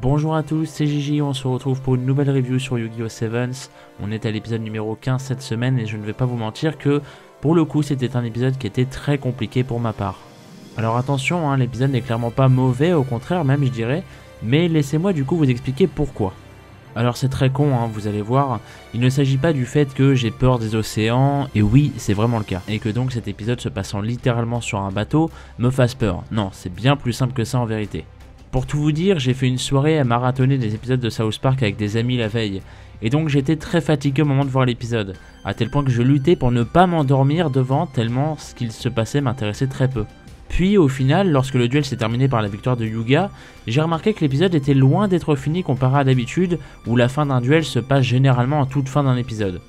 Bonjour à tous, c'est Gigi, on se retrouve pour une nouvelle review sur Yu-Gi-Oh! Sevens. On est à l'épisode numéro 15 cette semaine et je ne vais pas vous mentir que pour le coup c'était un épisode qui était très compliqué pour ma part. Alors attention, hein, l'épisode n'est clairement pas mauvais, au contraire même je dirais, mais laissez-moi du coup vous expliquer pourquoi. Alors c'est très con, hein, vous allez voir, il ne s'agit pas du fait que j'ai peur des océans, et oui c'est vraiment le cas, et que donc cet épisode se passant littéralement sur un bateau me fasse peur. Non, c'est bien plus simple que ça en vérité. Pour tout vous dire, j'ai fait une soirée à marathonner des épisodes de South Park avec des amis la veille, et donc j'étais très fatigué au moment de voir l'épisode, à tel point que je luttais pour ne pas m'endormir devant tellement ce qu'il se passait m'intéressait très peu. Puis au final, lorsque le duel s'est terminé par la victoire de Yuga, j'ai remarqué que l'épisode était loin d'être fini comparé à d'habitude où la fin d'un duel se passe généralement en toute fin d'un épisode.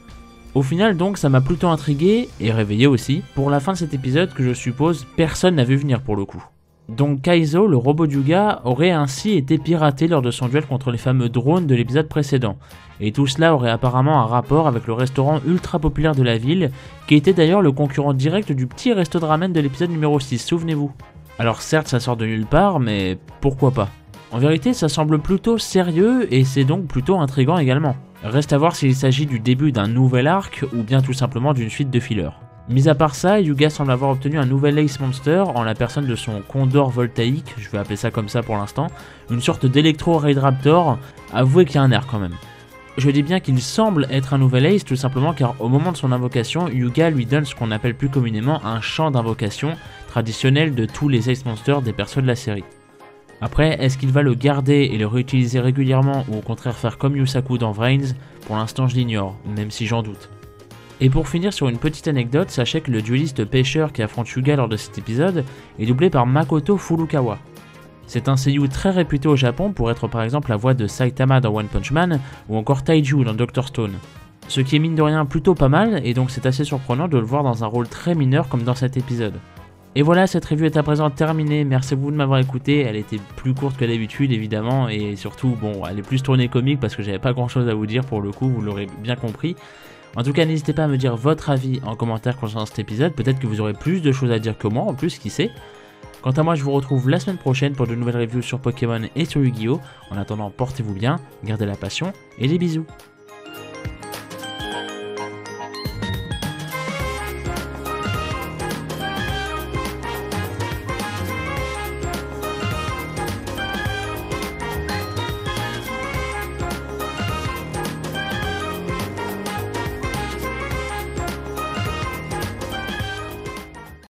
Au final donc ça m'a plutôt intrigué, et réveillé aussi, pour la fin de cet épisode que je suppose personne n'a vu venir pour le coup. Donc Kaizo, le robot d'Yuga, aurait ainsi été piraté lors de son duel contre les fameux drones de l'épisode précédent. Et tout cela aurait apparemment un rapport avec le restaurant ultra populaire de la ville, qui était d'ailleurs le concurrent direct du petit resto de ramen de l'épisode numéro 6, souvenez-vous. Alors certes ça sort de nulle part, mais pourquoi pas. En vérité ça semble plutôt sérieux et c'est donc plutôt intriguant également. Reste à voir s'il s'agit du début d'un nouvel arc ou bien tout simplement d'une suite de fillers. Mis à part ça, Yuga semble avoir obtenu un nouvel Ace Monster en la personne de son Condor voltaïque, je vais appeler ça comme ça pour l'instant, une sorte d'électro Raid Raptor, avouez qu'il y a un air quand même. Je dis bien qu'il semble être un nouvel Ace tout simplement car au moment de son invocation, Yuga lui donne ce qu'on appelle plus communément un chant d'invocation traditionnel de tous les Ace Monsters des persos de la série. Après, est-ce qu'il va le garder et le réutiliser régulièrement ou au contraire faire comme Yusaku dans Vrains? Pour l'instant je l'ignore, même si j'en doute. Et pour finir sur une petite anecdote, sachez que le dueliste pêcheur qui affronte Yuga lors de cet épisode est doublé par Makoto Furukawa. C'est un seiyuu très réputé au Japon pour être par exemple la voix de Saitama dans One Punch Man ou encore Taiju dans Dr. Stone. Ce qui est mine de rien plutôt pas mal et donc c'est assez surprenant de le voir dans un rôle très mineur comme dans cet épisode. Et voilà, cette review est à présent terminée, merci beaucoup de m'avoir écouté, elle était plus courte que d'habitude évidemment et surtout bon elle est plus tournée comique parce que j'avais pas grand chose à vous dire pour le coup, vous l'aurez bien compris. En tout cas, n'hésitez pas à me dire votre avis en commentaire concernant cet épisode, peut-être que vous aurez plus de choses à dire que moi, en plus, qui sait. Quant à moi, je vous retrouve la semaine prochaine pour de nouvelles reviews sur Pokémon et sur Yu-Gi-Oh! En attendant, portez-vous bien, gardez la passion et des bisous.